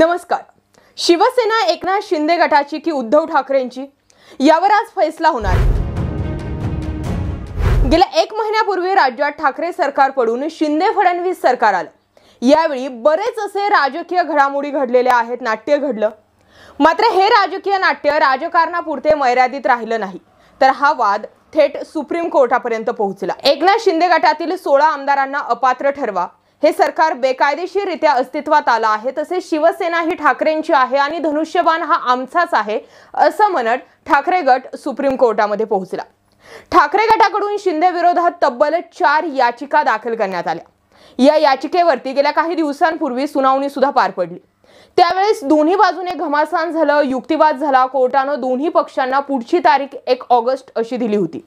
नमस्कार। शिवसेना एकनाथ शिंदे गटाची की उद्धव ठाकरेंची यावर आज फैसला होणार। गेल्या 1 महिन्यापूर्वी राज्यात ठाकरे सरकार पडून शिंदे फडणवीस सरकार आलं। यावेळी बरेच असे राजकीय घडामोडी घडलेल्या आहेत, नाट्य घडलं। मात्र हे राजकीय नाट्य राजकारणापुरते मर्यादित राहिलं नाही, तर हा वाद थेट सुप्रीम कोर्टापर्यंत पोहोचला। एकनाथ शिंदे गटातील 16 आमदारांना अपात्र ठरवा, हे सरकार बेकायदेशीररित्या अस्तित्वात आलं आहे, तसेच शिवसेना ही ठाकरेंची आहे आणि धनुष्यबाण हा आमचाच आहे असं म्हणत ठाकरे गट सुप्रीम कोर्टामध्ये पोहोचला। ठाकरे गटाकडून शिंदे विरोधात तब्बल 4 याचिका दाखल करण्यात आल्या। या याचिकेवरती गेल्या काही दिवसांपूर्वी सुनावणी सुद्धा पार पडली। त्यावेळेस दोन्ही बाजूने घमासान झालं, युक्तिवाद झाला। कोर्टाने दोन्ही पक्षांना पुढची तारीख 1 ऑगस्ट अशी दिली होती।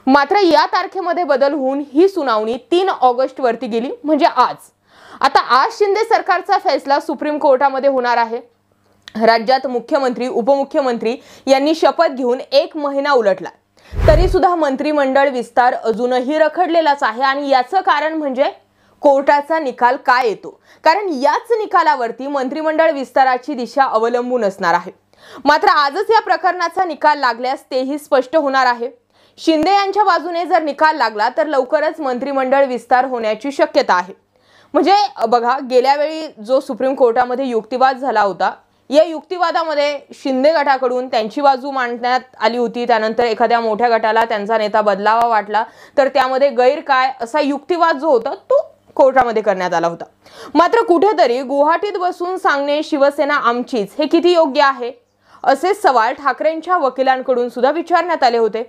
मात्र या तारखेमध्ये बदल होऊन ही सुनावणी 3 ऑगस्ट वरती गेली, म्हणजे आज शिंदे सरकारचा फैसला सुप्रीम कोर्टामध्ये होणार आहे। राज्यात मुख्यमंत्री उपमुख्यमंत्री यांनी शपथ घेऊन 1 महिना उलटला, तरी सुद्धा मंत्रिमंडळ विस्तार अजूनही रखडलेलाच आहे। आणि याचं कारण म्हणजे कोर्टाचा निकाल काय येतो, कारण याच निकालावरती मंत्रिमंडळ विस्ताराची दिशा अवलंबून असणार आहे। मात्र आजच या प्रकरणाचा निकाल लागल्यास तेही स्पष्ट होणार आहे। शिंदे यांच्या बाजूने जर निकाल लागला तर लवकरच मंत्रिमंडळ विस्तार होण्याची शक्यता आहे। म्हणजे बघा, गेल्या वेळी जो सुप्रीम कोर्टामध्ये युक्तिवाद झाला होता, या युक्तिवादामध्ये शिंदे गटाकडून त्यांची बाजू मांडण्यात आली होती। त्यानंतर एखाद्या मोठ्या गटाला त्यांचा नेता बदलावा वाटला तर त्यामध्ये गैर काय असा युक्तिवाद जो होता तो कोर्टामध्ये करण्यात आला होता। मात्र कुठेतरी गुवाहाटीत बसून सांगणे शिवसेना आमचीच हे किती योग्य आहे, असे सवाल ठाकरेंच्या वकिलांकडून सुद्धा विचारण्यात आले होते।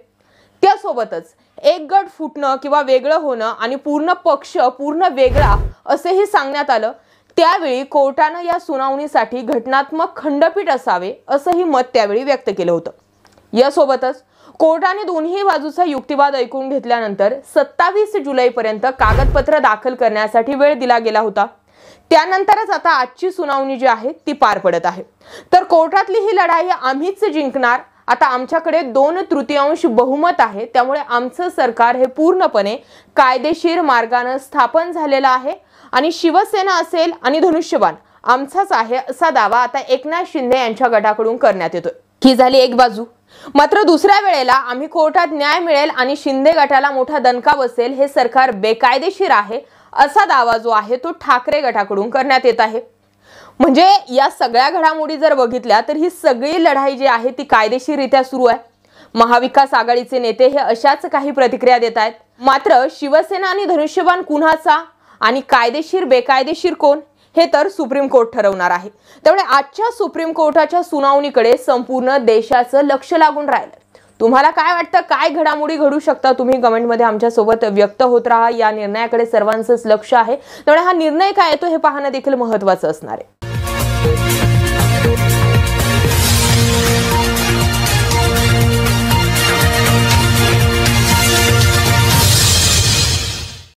त्यासोबतच एक गट फुटणं किंवा वेगळं होणं आणि पूर्ण पक्ष पूर्ण वेगळा असेही सांगण्यात आलं। त्यावेळी कोर्टानं या सुनावणीसाठी घटनात्मक खंडपीठ असावे असंही मत त्यावेळी व्यक्त केलं होतं। यासोबतच कोर्टाने दोन्ही बाजूचा युक्तिवाद ऐकून घेतल्यानंतर 27 जुलैपर्यंत कागदपत्र दाखल करण्यासाठी वेळ दिला गेला होता। त्यानंतरच आता आजची सुनावणी जी आहे ती पार पडत आहे। तर कोर्टातली ही लढाई आम्हीच जिंकणार। आता आमच्याकडे 2/3 बहुमत आहे, त्यामुळे आमचं सरकार हे पूर्णपणे कायदेशीर मार्गाने स्थापन झालेलं आहे आणि शिवसेना असेल आणि धनुष्यबाण आमचाच आहे असा दावा आता एकनाथ शिंदे यांच्या गटाकडून करण्यात येतोय। ही झाली एक बाजू। मात्र दुसऱ्या वेळेला आम्ही कोर्टात न्याय मिळेल आणि शिंदे गटाला मोठा दणका बसेल, हे सरकार बेकायदेशीर आहे असा दावा जो आहे तो ठाकरे गटाकडून करण्यात येत आहे। म्हणजे या सगळ्या घडामोडी जर बघितल्या तर ही सगळी लढाई जी आहे ती कायदेशीररित्या सुरू आहे। महाविकास आघाडीचे नेते हे अशाच काही प्रतिक्रिया देत आहेत। मात्र शिवसेना आणि धनुष्यबाण कुणाचा आणि कायदेशीर बेकायदेशीर कोण हे तर सुप्रीम कोर्ट ठरवणार आहे। त्यामुळे आजच्या सुप्रीम कोर्टाच्या सुनावणीकडे संपूर्ण देशाचं लक्ष लागून राहिलं। तुम्हाला काय वाटतं, काय घडामोडी घडू शकतात, तुम्ही कमेंटमध्ये आमच्या सोबत व्यक्त होत राहा। या निर्णयाकडे सर्वांचंच लक्ष आहे, त्यामुळे हा निर्णय काय येतो हे पाहणं देखील महत्त्वाचं असणार आहे।